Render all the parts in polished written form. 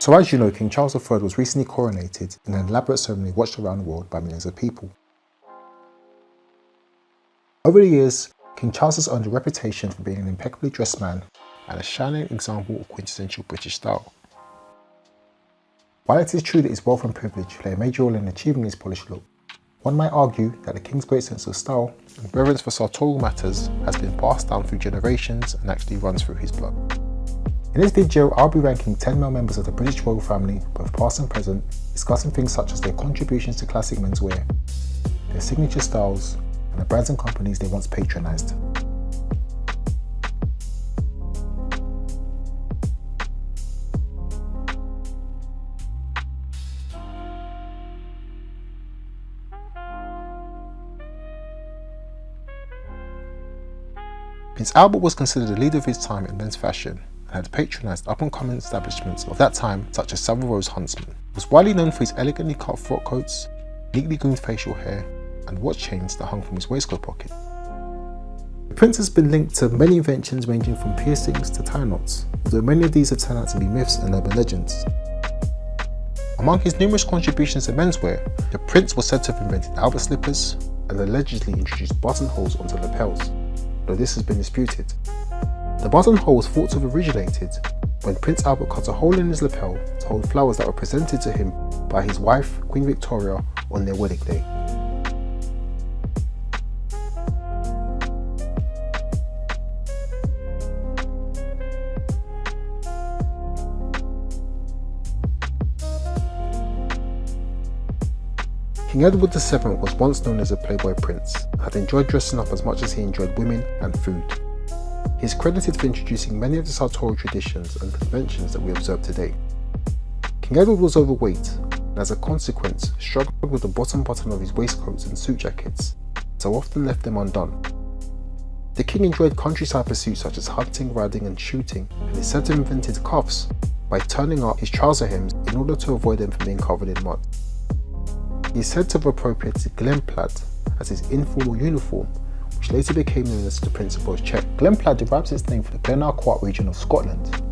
So as you know, King Charles III was recently coronated in an elaborate ceremony watched around the world by millions of people. Over the years, King Charles has earned a reputation for being an impeccably dressed man and a shining example of quintessential British style. While it is true that his wealth and privilege play a major role in achieving his polished look, one might argue that the King's great sense of style and reverence for sartorial matters has been passed down through generations and actually runs through his blood. In this video, I'll be ranking 10 male members of the British royal family, both past and present, discussing things such as their contributions to classic menswear, their signature styles, and the brands and companies they once patronised. Prince Albert was considered a leader of his time in men's fashion and had patronised up-and-coming establishments of that time such as Savile Row's Huntsman. He was widely known for his elegantly cut frock coats, neatly groomed facial hair, and watch chains that hung from his waistcoat pocket. The prince has been linked to many inventions ranging from piercings to tie knots, although many of these have turned out to be myths and urban legends. Among his numerous contributions to menswear, the prince was said to have invented Albert slippers and allegedly introduced buttonholes onto lapels, though this has been disputed. The buttonhole was thought to have originated when Prince Albert cut a hole in his lapel to hold flowers that were presented to him by his wife, Queen Victoria, on their wedding day. King Edward VII was once known as a playboy prince and had enjoyed dressing up as much as he enjoyed women and food. He is credited for introducing many of the sartorial traditions and conventions that we observe today. King Edward was overweight and as a consequence struggled with the bottom button of his waistcoats and suit jackets, so often left them undone. The king enjoyed countryside pursuits such as hunting, riding and shooting, and is said to have invented cuffs by turning up his trouser hems in order to avoid them from being covered in mud. He is said to have appropriated Glenplaid as his informal uniform, which later became known as the Principal's check. Glenplaid derives its name from the Glenarquhart region of Scotland.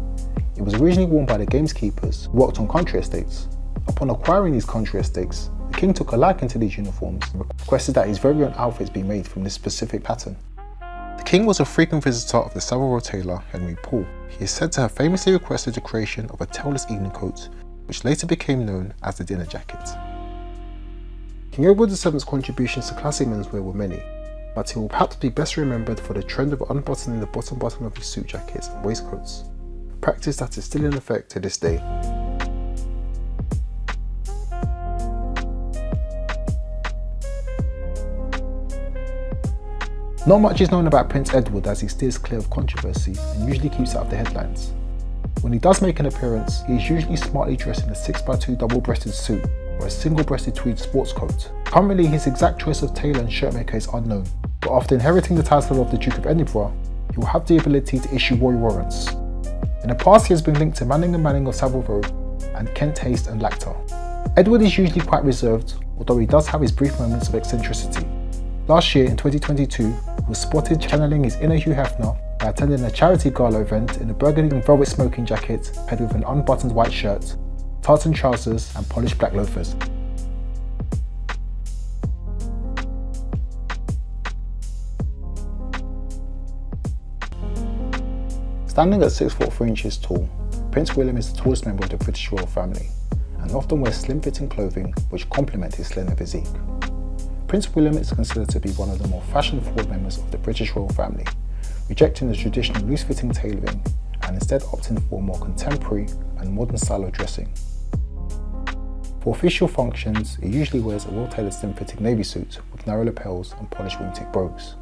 It was originally worn by the gameskeepers who worked on country estates. Upon acquiring these country estates, the king took a liking to these uniforms and requested that his very own outfits be made from this specific pattern. The king was a frequent visitor of the Savile Row tailor Henry Paul. He is said to have famously requested the creation of a tailless evening coat, which later became known as the dinner jacket. King Edward VII's contributions to classic menswear were many, but he will perhaps be best remembered for the trend of unbuttoning the bottom button of his suit jackets and waistcoats, a practice that is still in effect to this day. Not much is known about Prince Edward as he steers clear of controversy and usually keeps out of the headlines. When he does make an appearance, he is usually smartly dressed in a 6x2 double-breasted suit or a single-breasted tweed sports coat. Currently, his exact choice of tailor and shirt maker is unknown, but after inheriting the title of the Duke of Edinburgh, he will have the ability to issue royal warrants. In the past, he has been linked to Manning & Manning of Savile Row and Kent Haste and Lacter. Edward is usually quite reserved, although he does have his brief moments of eccentricity. Last year, in 2022, he was spotted channeling his inner Hugh Hefner by attending a charity gala event in a burgundy and velvet smoking jacket paired with an unbuttoned white shirt, tartan trousers and polished black loafers. Standing at 6 foot 3 inches tall, Prince William is the tallest member of the British royal family and often wears slim-fitting clothing which complement his slender physique. Prince William is considered to be one of the more fashion-forward members of the British royal family, rejecting the traditional loose-fitting tailoring and instead opting for a more contemporary and modern style of dressing. For official functions, he usually wears a well-tailored slim-fitting navy suit with narrow lapels and polished wingtip brogues.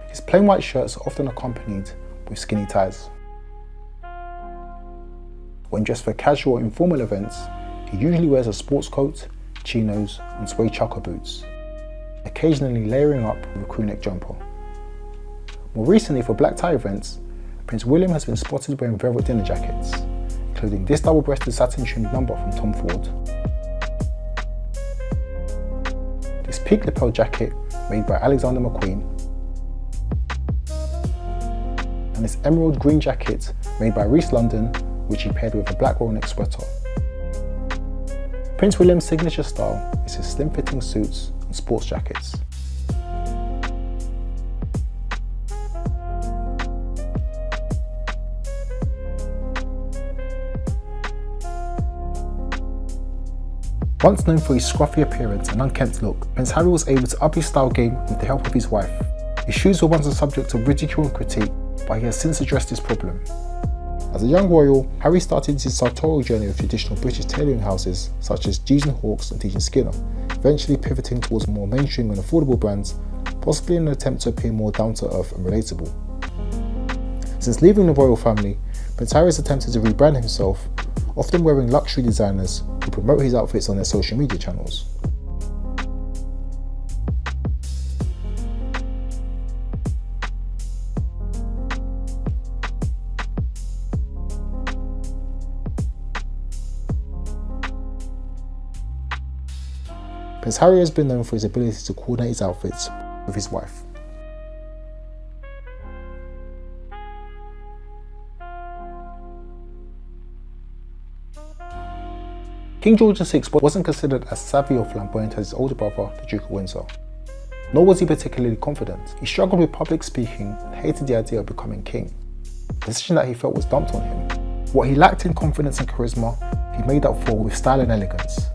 His plain white shirts are often accompanied with skinny ties. When dressed for casual or informal events, he usually wears a sports coat, chinos and suede chukka boots, occasionally layering up with a crewneck jumper. More recently, for black tie events, Prince William has been spotted wearing velvet dinner jackets, including this double-breasted satin-trimmed number from Tom Ford, this peak lapel jacket made by Alexander McQueen, and this emerald green jacket made by Reese London, which he paired with a black roll neck sweater. Prince William's signature style is his slim-fitting suits and sports jackets. Once known for his scruffy appearance and unkempt look, Prince Harry was able to up his style game with the help of his wife. His shoes were once a subject of ridicule and critique, but he has since addressed this problem. As a young royal, Harry started his sartorial journey with traditional British tailoring houses such as G's and Hawkes and Teach and Skinner, eventually pivoting towards more mainstream and affordable brands, possibly in an attempt to appear more down-to-earth and relatable. Since leaving the royal family, Prince Harry has attempted to rebrand himself, often wearing luxury designers who promote his outfits on their social media channels. Prince Harry has been known for his ability to coordinate his outfits with his wife. King George VI wasn't considered as savvy or flamboyant as his older brother, the Duke of Windsor. Nor was he particularly confident. He struggled with public speaking and hated the idea of becoming king, a decision that he felt was dumped on him. What he lacked in confidence and charisma, he made up for with style and elegance.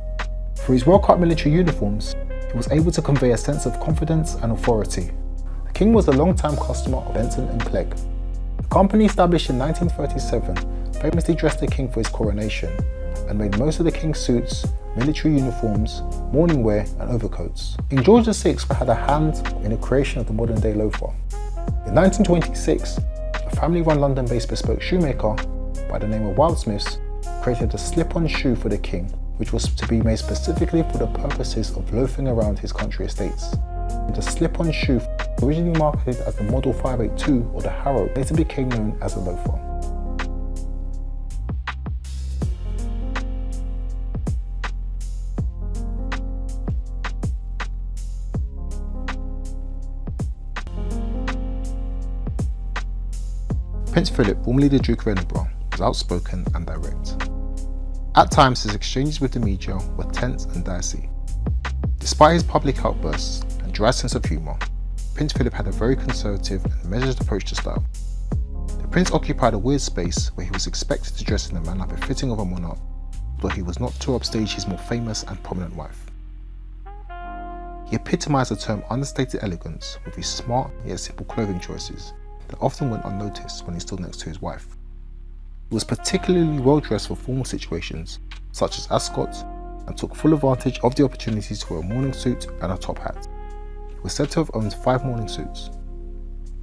Through his well-cut military uniforms, he was able to convey a sense of confidence and authority. The king was a long-time customer of Benton and Clegg. The company, established in 1937, famously dressed the king for his coronation and made most of the king's suits, military uniforms, morning wear and overcoats. King George VI had a hand in the creation of the modern-day loafer. In 1926, a family-run London-based bespoke shoemaker by the name of Wildsmiths created a slip-on shoe for the king, which was to be made specifically for the purposes of loafing around his country estates. The slip-on shoe, originally marketed as the Model 582 or the Harrow, later became known as the loafer. Prince Philip, formerly the Duke of Edinburgh, was outspoken and direct. At times, his exchanges with the media were tense and dicey. Despite his public outbursts and dry sense of humour, Prince Philip had a very conservative and measured approach to style. The prince occupied a weird space where he was expected to dress in a manner befitting of a monarch, though he was not to upstage his more famous and prominent wife. He epitomised the term understated elegance with his smart yet simple clothing choices that often went unnoticed when he stood next to his wife. He was particularly well dressed for formal situations such as ascots and took full advantage of the opportunities to wear a morning suit and a top hat. He was said to have owned 5 morning suits.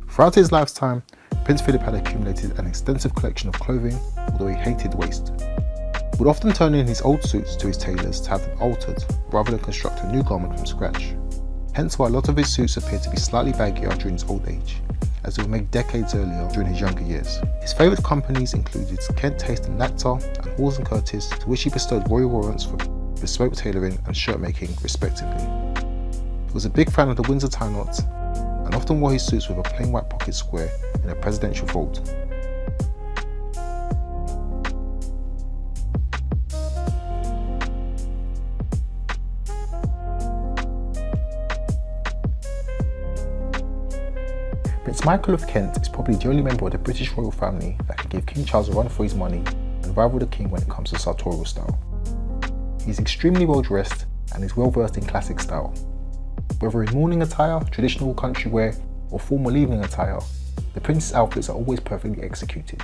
Throughout his lifetime, Prince Philip had accumulated an extensive collection of clothing, although he hated waste. He would often turn in his old suits to his tailors to have them altered rather than construct a new garment from scratch. Hence why a lot of his suits appear to be slightly baggier during his old age, as they were made decades earlier during his younger years. His favourite companies included Kent Taste and Nectar and Halls & Curtis, to which he bestowed royal warrants for bespoke tailoring and shirt making respectively. He was a big fan of the Windsor tie knot and often wore his suits with a plain white pocket square in a presidential fold. Prince Michael of Kent is probably the only member of the British royal family that can give King Charles a run for his money and rival the king when it comes to sartorial style. He is extremely well dressed and is well versed in classic style. Whether in morning attire, traditional country wear, or formal evening attire, the prince's outfits are always perfectly executed.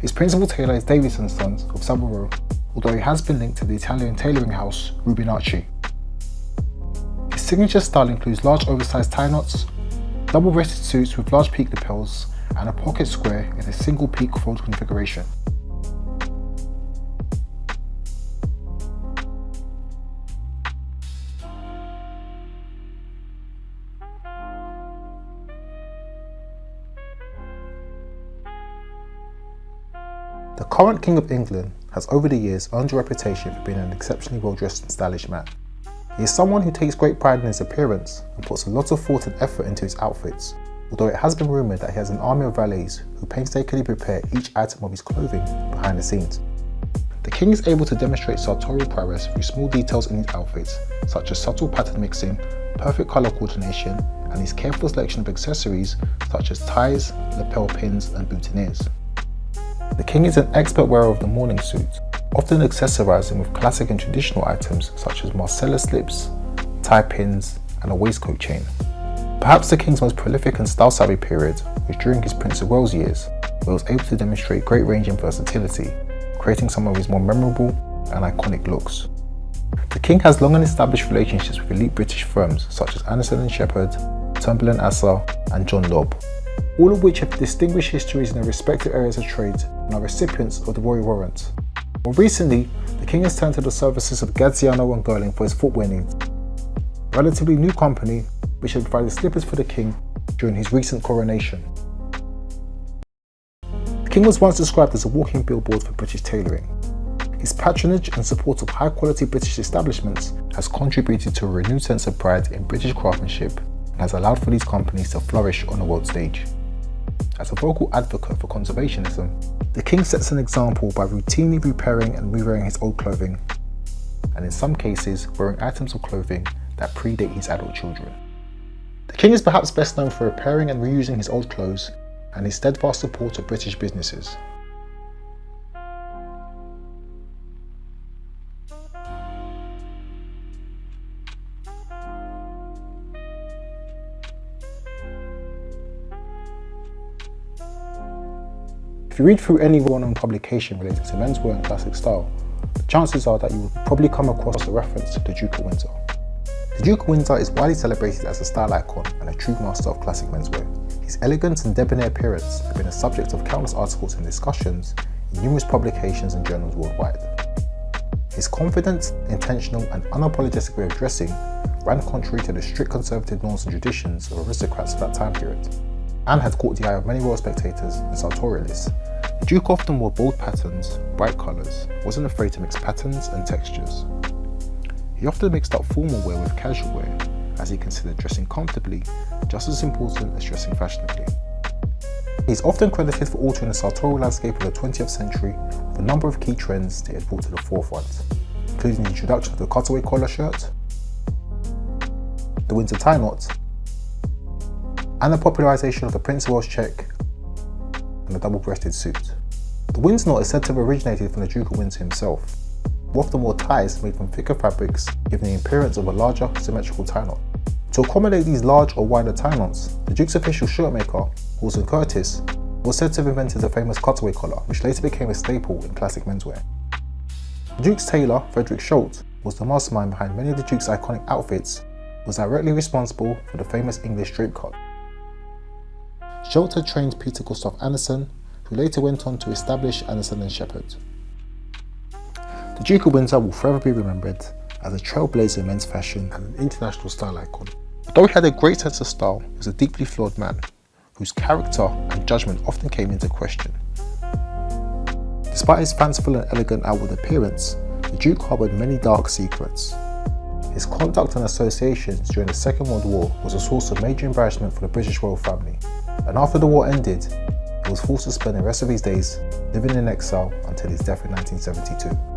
His principal tailor is Davis & Sons of Savile Row, although he has been linked to the Italian tailoring house Rubinacci. His signature style includes large oversized tie knots, double-breasted suits with large peak lapels, and a pocket square in a single peak fold configuration. The current King of England has over the years earned a reputation for being an exceptionally well-dressed and stylish man. He is someone who takes great pride in his appearance and puts a lot of thought and effort into his outfits, although it has been rumoured that he has an army of valets who painstakingly prepare each item of his clothing behind the scenes. The king is able to demonstrate sartorial prowess through small details in his outfits, such as subtle pattern mixing, perfect colour coordination, and his careful selection of accessories such as ties, lapel pins, and boutonnieres. The king is an expert wearer of the morning suit, often accessorizing with classic and traditional items such as Marcella slips, tie pins, and a waistcoat chain. Perhaps the king's most prolific and style-savvy period was during his Prince of Wales years, where he was able to demonstrate great range and versatility, creating some of his more memorable and iconic looks. The king has long and established relationships with elite British firms such as Anderson & Shepherd, Turnbull & Asser, and John Lobb, all of which have distinguished histories in their respective areas of trade and are recipients of the Royal Warrant. More recently, the king has turned to the services of Gaziano & Girling for his footwear needs, a relatively new company which had provided slippers for the king during his recent coronation. The king was once described as a walking billboard for British tailoring. His patronage and support of high-quality British establishments has contributed to a renewed sense of pride in British craftsmanship and has allowed for these companies to flourish on the world stage. As a vocal advocate for conservationism, the king sets an example by routinely repairing and rewearing his old clothing, and in some cases wearing items of clothing that predate his adult children. The king is perhaps best known for repairing and reusing his old clothes and his steadfast support of British businesses. If you read through any well-known publication related to menswear and classic style, the chances are that you will probably come across a reference to the Duke of Windsor. The Duke of Windsor is widely celebrated as a style icon and a true master of classic menswear. His elegance and debonair appearance have been the subject of countless articles and discussions in numerous publications and journals worldwide. His confident, intentional, and unapologetic way of dressing ran contrary to the strict conservative norms and traditions of aristocrats of that time period, and had caught the eye of many royal spectators and sartorialists. The Duke often wore bold patterns, bright colours, wasn't afraid to mix patterns and textures. He often mixed up formal wear with casual wear, as he considered dressing comfortably just as important as dressing fashionably. He is often credited for altering the sartorial landscape of the 20th century with a number of key trends that he had brought to the forefront, including the introduction of the cutaway collar shirt, the Windsor tie knot, and the popularisation of the Prince of Wales check and the double-breasted suit. The Windsor knot is said to have originated from the Duke of Windsor himself, who often wore ties made from thicker fabrics, giving the appearance of a larger, symmetrical tie knot. To accommodate these large or wider tie knots, the Duke's official shirt maker, Wilson Curtis, was said to have invented the famous cutaway collar, which later became a staple in classic menswear. The Duke's tailor, Frederick Schultz, was the mastermind behind many of the Duke's iconic outfits, and was directly responsible for the famous English drape cut. Schultz had trained Peter Gustav Anderson, who later went on to establish Anderson & Shepherd. The Duke of Windsor will forever be remembered as a trailblazer in men's fashion and an international style icon. Although he had a great sense of style, he was a deeply flawed man, whose character and judgment often came into question. Despite his fanciful and elegant outward appearance, the Duke harboured many dark secrets. His conduct and associations during the Second World War was a source of major embarrassment for the British royal family, and after the war ended, he was forced to spend the rest of his days living in exile until his death in 1972.